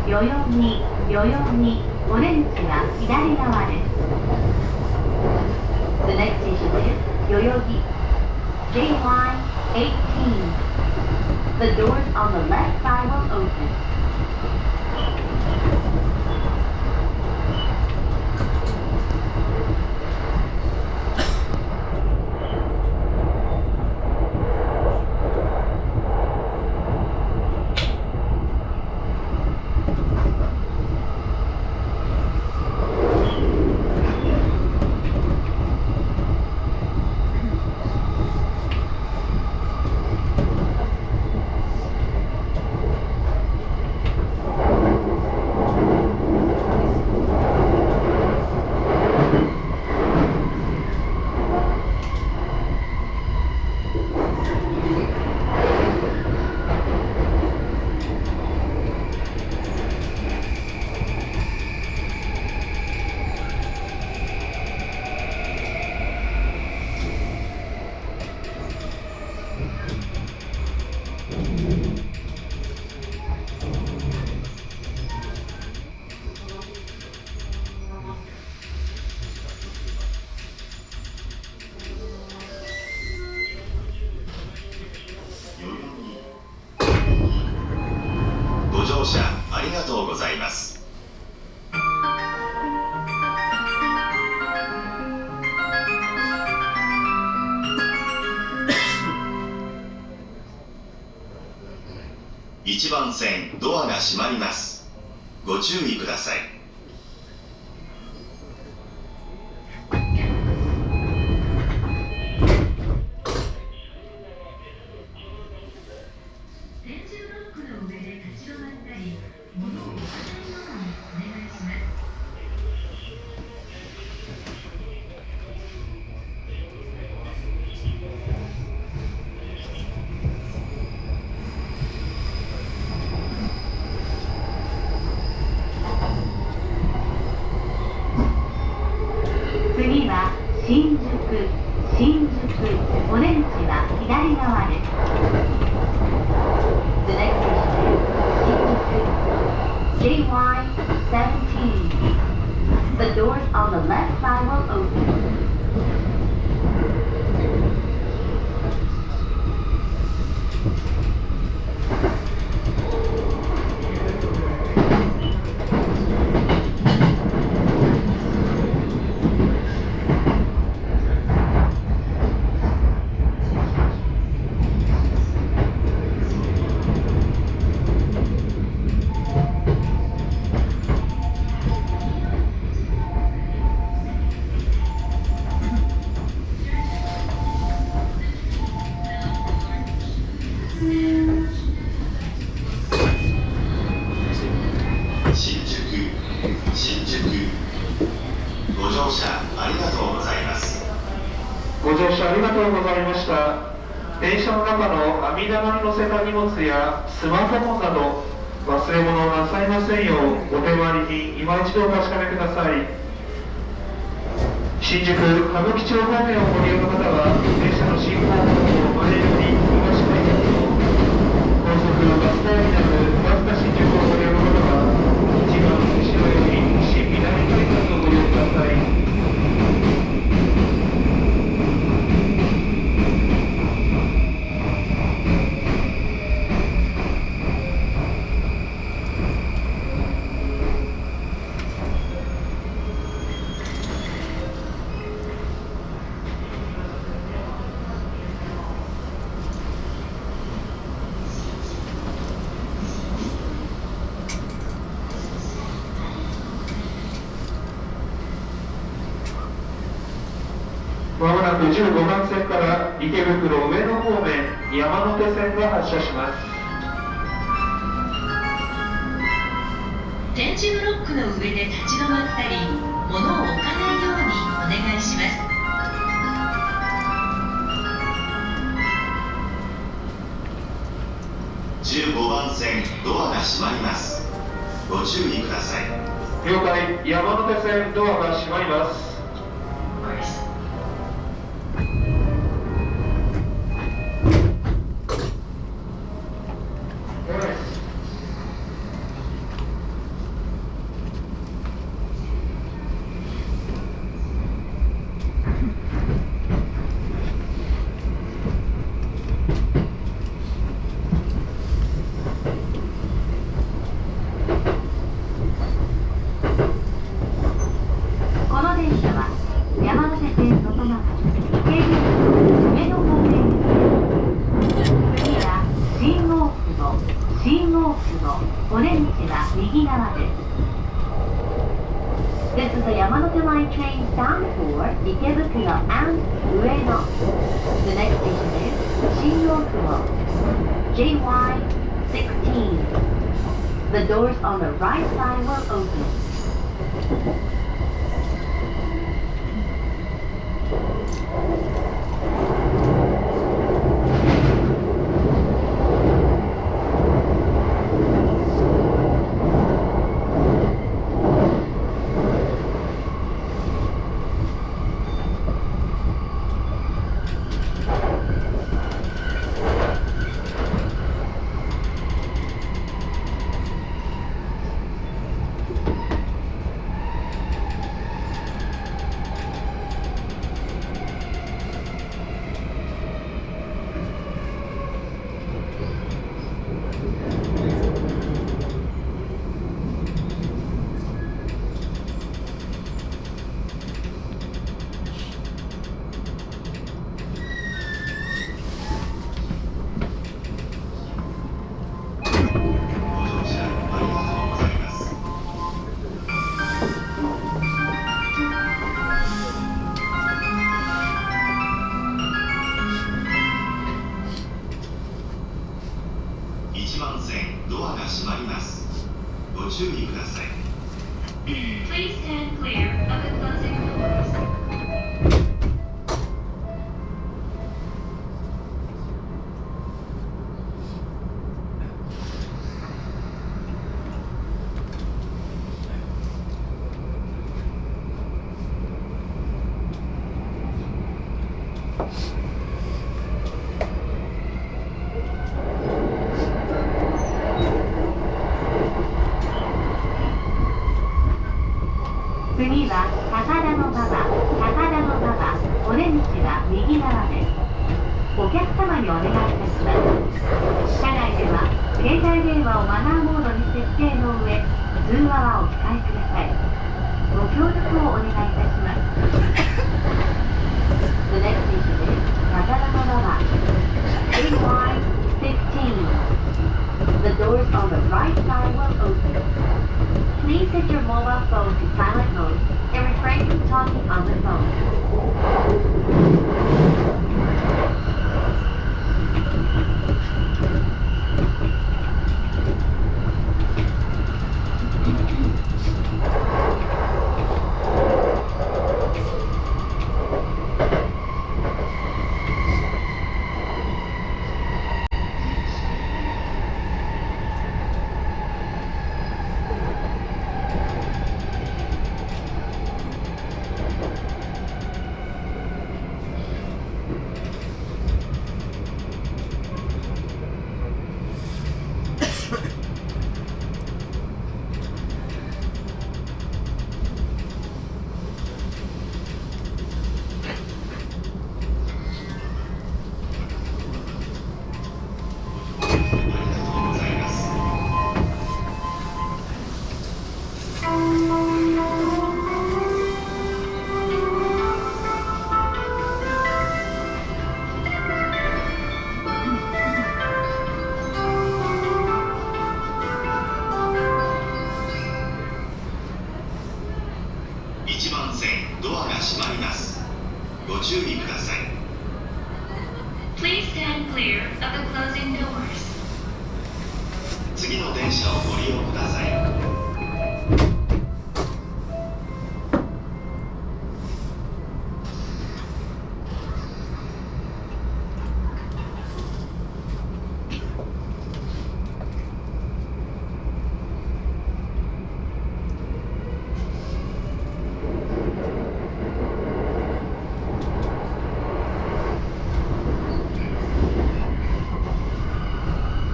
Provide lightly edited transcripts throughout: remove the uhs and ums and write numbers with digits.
代々木、オレンジは左側です。The next station is 代々木 J Line 18. The doors on the left side will open.ご乗車ありがとうございます。1番線ドアが閉まります。ご注意ください。次は新宿、オレンジは左側です。The next station is 新宿 J Line 17. The doors on the left side will open.新宿ご乗車ありがとうございます。ご乗車ありがとうございました。電車の中の網棚に載せた荷物やスマートフォンなど忘れ物をなさいませんようお手回りに今一度お確かめください。新宿歌舞伎町方面をご利用の方は電車の進行方向を前より東海岸と高速バスターミナルバスタ新宿をご利用の方は一番後ろより西南海岸をご利用ください。まもなく15番線から池袋上野方面山手線が発車します。点字ブロックの上で立ち止まったり物を置かないようにお願いします。15番線ドアが閉まります。ご注意ください。了解。山手線ドアが閉まります。オレンジは右側です。This is a Yamanote Line train bound for Ikebukuro and Ueno. The next station is Shinjuku. JY16. The doors on the right side will open. 1番線ドアが閉まります。ご注意ください。Please stand clear of the closing doors. 次は高田馬場、オレンジは右側です。お客様にお願いいたします。車内では携帯電話をマナーモードに設定の上、通話はお控えください。ご協力をお願いいたします。The next station is 高田馬場 JY16. The doors on the right side will open. Please set your mobile phone to silent mode and refrain from talking on the phone. 1番線ドアが閉まります。ご注意ください。Please stand clear of the closing doors. 次の電車をご利用ください。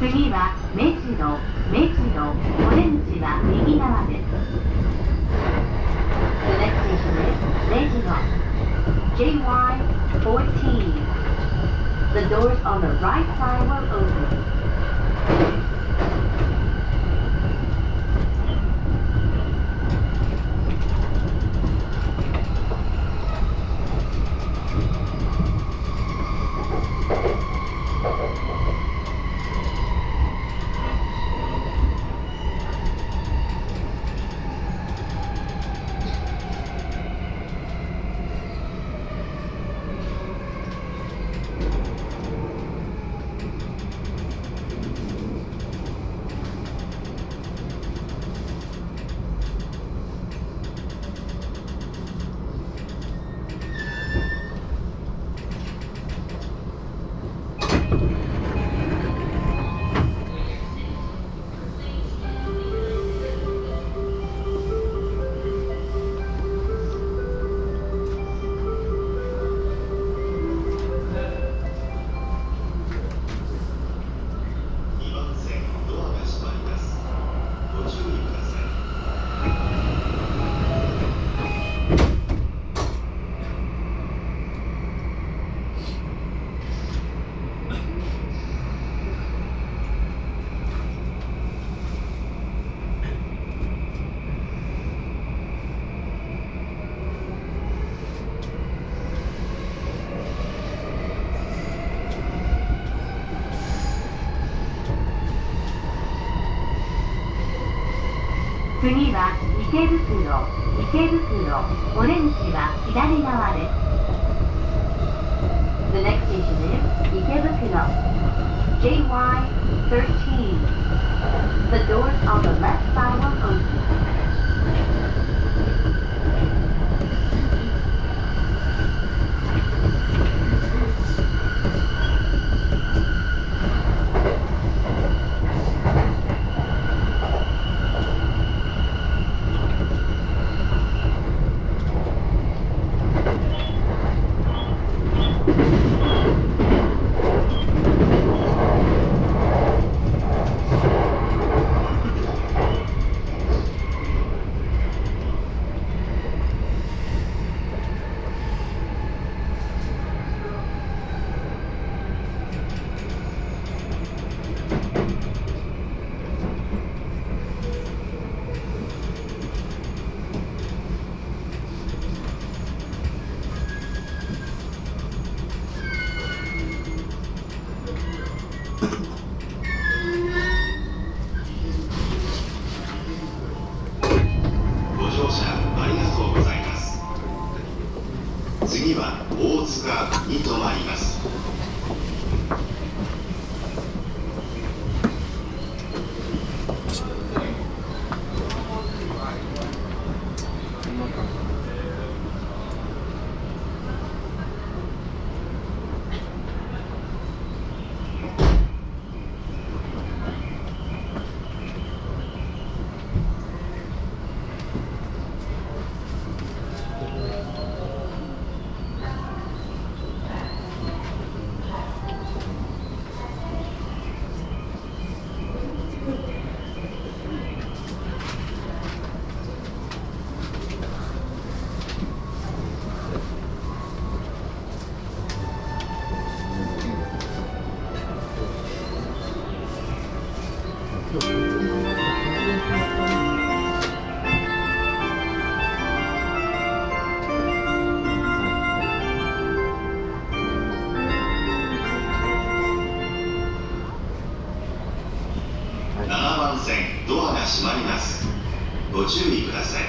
次は目白、オレンジは右側です。The next station is 目白 JY14. The doors on the right side will open. 1次は池袋、お出口は左側です。The next station is 池袋 JY13. The doors on the left side will open. ご乗車ありがとうございます。次は大塚に停まります。7番線ドアが閉まります。ご注意ください。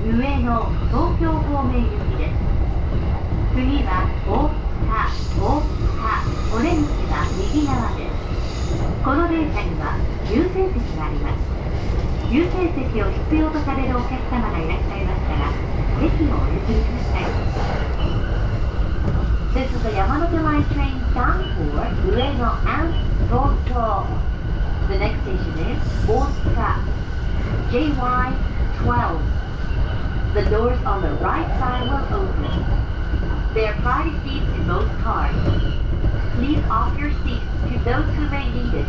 上の東京方面行きです。次は大塚、お出口は右側です。この電車には優先席があります。優先席を必要とされるお客様がいらっしゃいましたら、席をお譲りください。This is the Yamanote Line train bound for Ueno and Tokyo. The next station is Osaka, JY12.The doors on the right side will open. There are private seats in both cars. Please offer your seats to those who may need it.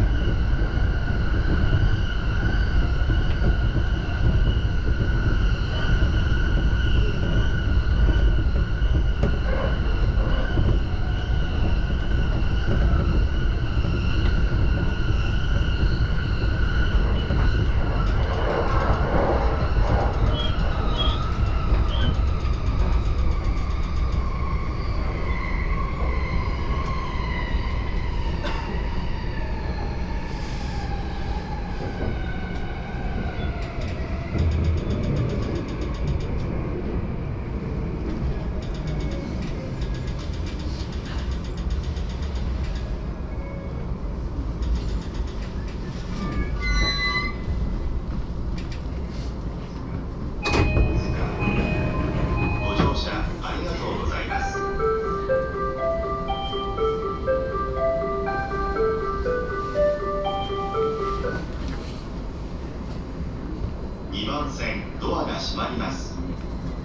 ります。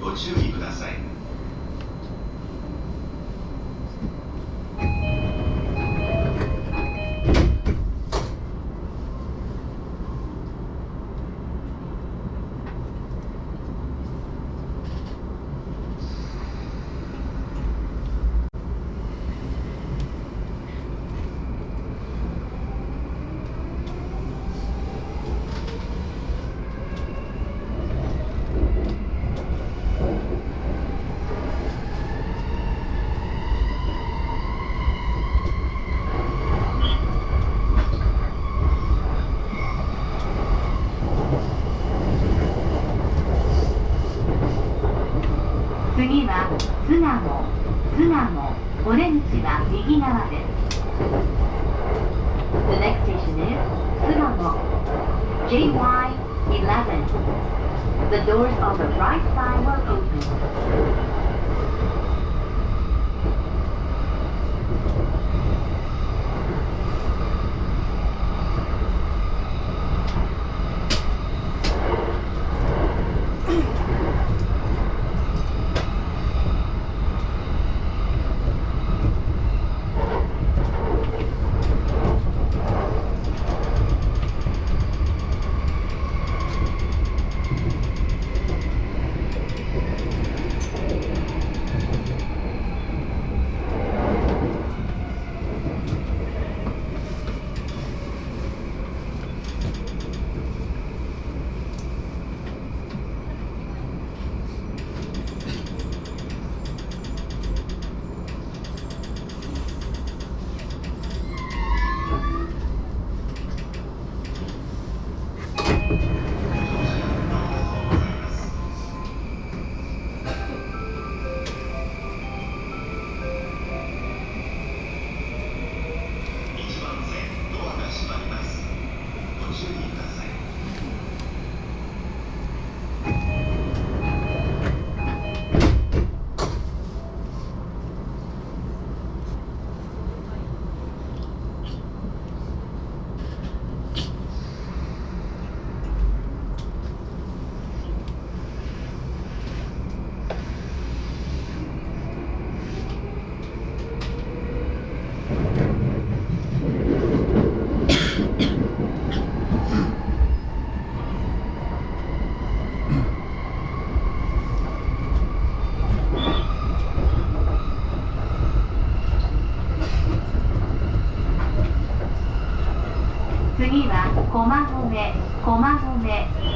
ご注意ください。次は巣鴨、お出口は右側です。The next station is 巣鴨 JY11. The doors on the right side will open. 次は駒込、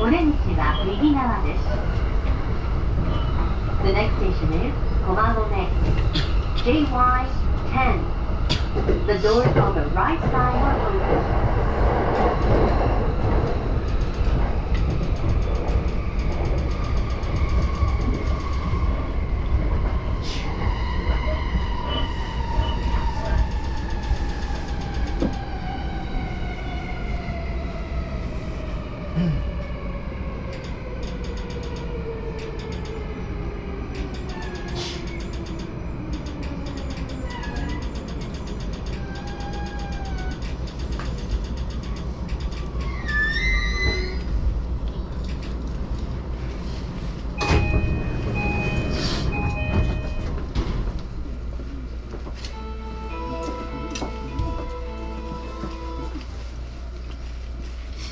お出口は右側です。The next station is 駒込 JY10. The doors on the right side are open.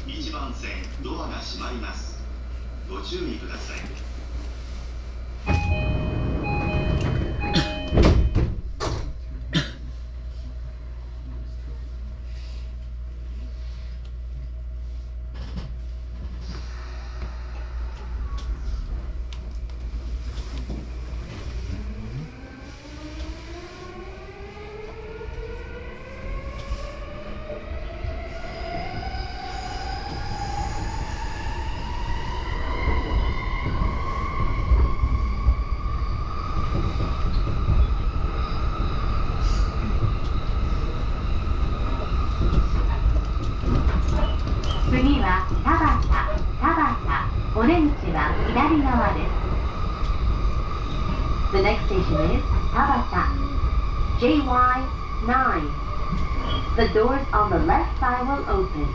1番線ドアが閉まります。ご注意ください。次は田端、お出口は左側です。The next station is 田端 JY9. The doors on the left side will open.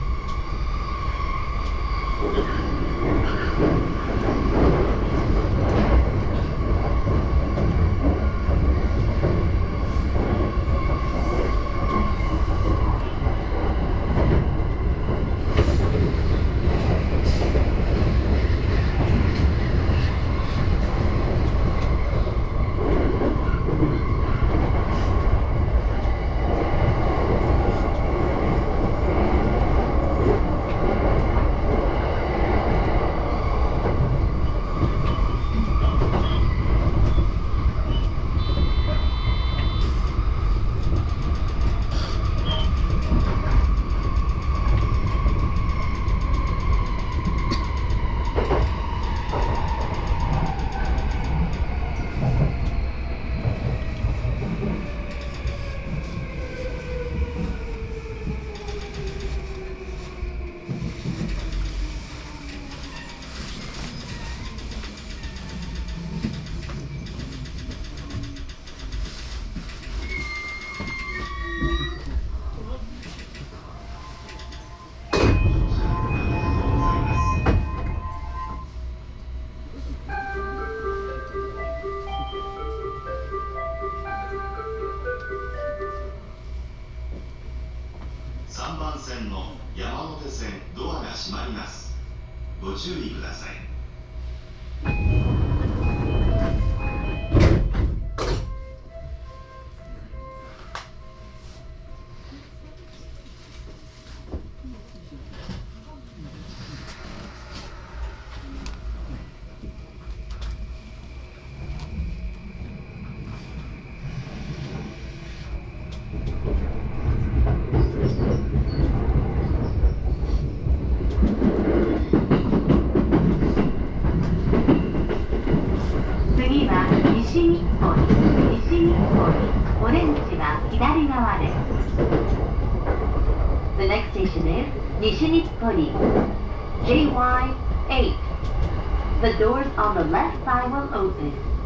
線の山手線ドアが閉まります。ご注意ください。次は西日暮里、西日暮里、オレンジは左側です。The next station is 西日暮里、JY8. The doors on the left side will open.